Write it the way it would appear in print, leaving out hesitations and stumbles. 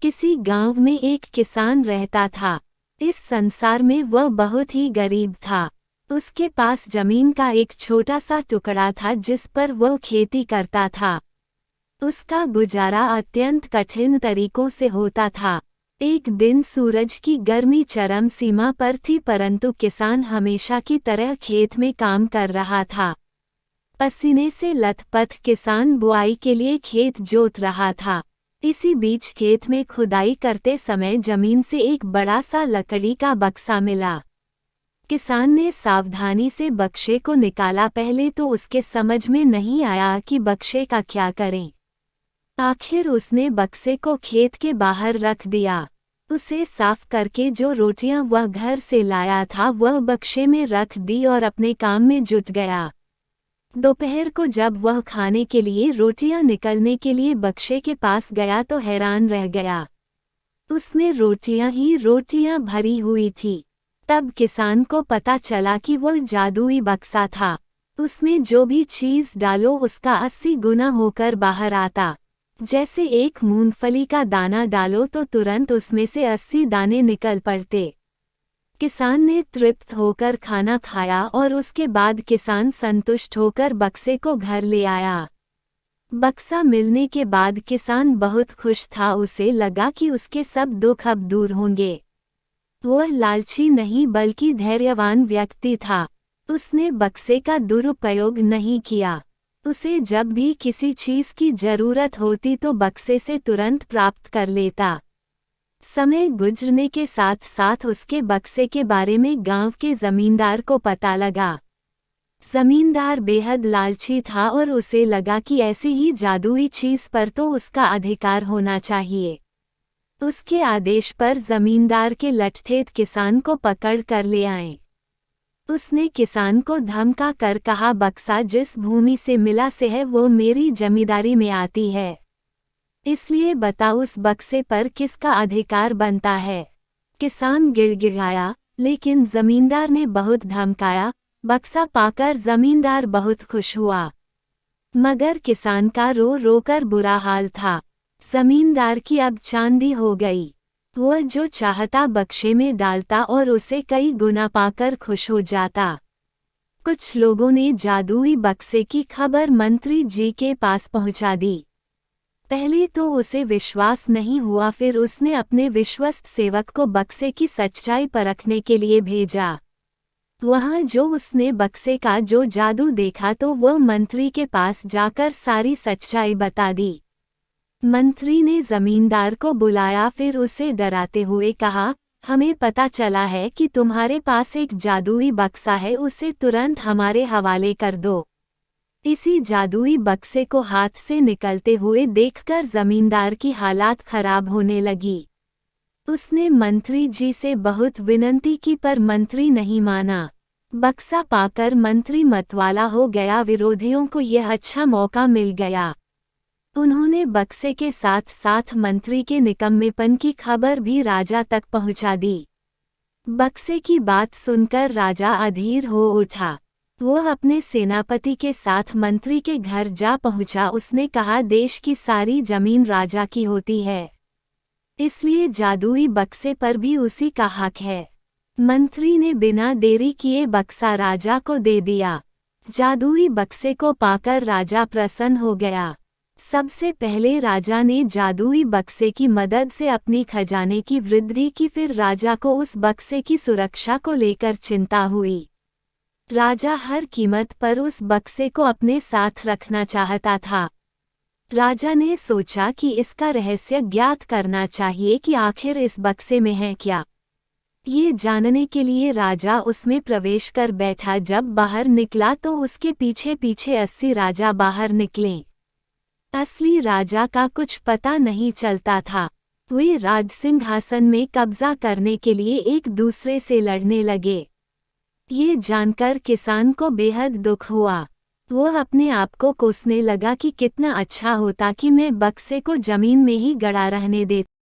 किसी गांव में एक किसान रहता था। इस संसार में वह बहुत ही गरीब था। उसके पास जमीन का एक छोटा सा टुकड़ा था जिस पर वह खेती करता था। उसका गुजारा अत्यंत कठिन तरीकों से होता था। एक दिन सूरज की गर्मी चरम सीमा पर थी, परंतु किसान हमेशा की तरह खेत में काम कर रहा था। पसीने से लथपथ किसान बुआई के लिए खेत जोत रहा था। इसी बीच खेत में खुदाई करते समय जमीन से एक बड़ा सा लकड़ी का बक्सा मिला। किसान ने सावधानी से बक्से को निकाला। पहले तो उसके समझ में नहीं आया कि बक्से का क्या करें। आखिर उसने बक्से को खेत के बाहर रख दिया। उसे साफ करके जो रोटियां वह घर से लाया था वह बक्से में रख दी और अपने काम में जुट गया। दोपहर को जब वह खाने के लिए रोटियां निकलने के लिए बक्से के पास गया तो हैरान रह गया। उसमें रोटियां ही रोटियां भरी हुई थी। तब किसान को पता चला कि वह जादुई बक्सा था। उसमें जो भी चीज डालो उसका 80 गुना होकर बाहर आता। जैसे एक मूंगफली का दाना डालो तो तुरंत उसमें से 80 दाने निकल पड़ते। किसान ने तृप्त होकर खाना खाया और उसके बाद किसान संतुष्ट होकर बक्से को घर ले आया। बक्सा मिलने के बाद किसान बहुत खुश था। उसे लगा कि उसके सब दुख अब दूर होंगे। वह लालची नहीं बल्कि धैर्यवान व्यक्ति था। उसने बक्से का दुरुपयोग नहीं किया। उसे जब भी किसी चीज की जरूरत होती तो बक्से से तुरंत प्राप्त कर लेता। समय गुजरने के साथ साथ उसके बक्से के बारे में गांव के जमींदार को पता लगा। जमींदार बेहद लालची था और उसे लगा कि ऐसी ही जादुई चीज पर तो उसका अधिकार होना चाहिए। उसके आदेश पर जमींदार के लठठेठ किसान को पकड़ कर ले आए। उसने किसान को धमका कर कहा, बक्सा जिस भूमि से मिला से है वो मेरी जमींदारी में आती है, इसलिए बताओ उस बक्से पर किसका अधिकार बनता है। किसान गिड़गिड़ाया, लेकिन जमींदार ने बहुत धमकाया। बक्सा पाकर जमींदार बहुत खुश हुआ, मगर किसान का रो रो कर बुरा हाल था। जमींदार की अब चांदी हो गई। वह जो चाहता बक्से में डालता और उसे कई गुना पाकर खुश हो जाता। कुछ लोगों ने जादुई बक्से की खबर मंत्री जी के पास पहुंचा दी। पहले तो उसे विश्वास नहीं हुआ, फिर उसने अपने विश्वस्त सेवक को बक्से की सच्चाई परखने के लिए भेजा। वहां जो उसने बक्से का जो जादू देखा तो वह मंत्री के पास जाकर सारी सच्चाई बता दी। मंत्री ने जमींदार को बुलाया, फिर उसे डराते हुए कहा, हमें पता चला है कि तुम्हारे पास एक जादुई बक्सा है, उसे तुरंत हमारे हवाले कर दो। इसी जादुई बक्से को हाथ से निकलते हुए देखकर जमींदार की हालात खराब होने लगी। उसने मंत्री जी से बहुत विनती की पर मंत्री नहीं माना। बक्सा पाकर मंत्री मतवाला हो गया। विरोधियों को यह अच्छा मौका मिल गया। उन्होंने बक्से के साथ साथ मंत्री के निकम्मेपन की खबर भी राजा तक पहुंचा दी। बक्से की बात सुनकर राजा अधीर हो उठा। वह अपने सेनापति के साथ मंत्री के घर जा पहुंचा। उसने कहा, देश की सारी जमीन राजा की होती है, इसलिए जादुई बक्से पर भी उसी का हक है। मंत्री ने बिना देरी किए बक्सा राजा को दे दिया। जादुई बक्से को पाकर राजा प्रसन्न हो गया। सबसे पहले राजा ने जादुई बक्से की मदद से अपनी खजाने की वृद्धि की, फिर राजा को उस बक्से की सुरक्षा को लेकर चिंता हुई। राजा हर कीमत पर उस बक्से को अपने साथ रखना चाहता था। राजा ने सोचा कि इसका रहस्य ज्ञात करना चाहिए कि आखिर इस बक्से में है क्या। ये जानने के लिए राजा उसमें प्रवेश कर बैठा। जब बाहर निकला तो उसके पीछे पीछे 80 राजा बाहर निकले। असली राजा का कुछ पता नहीं चलता था। वे राजसिंहासन में कब्जा करने के लिए एक दूसरे से लड़ने लगे। ये जानकर किसान को बेहद दुख हुआ। वह अपने आप को कोसने लगा कि कितना अच्छा होता कि मैं बक्से को जमीन में ही गड़ा रहने देता।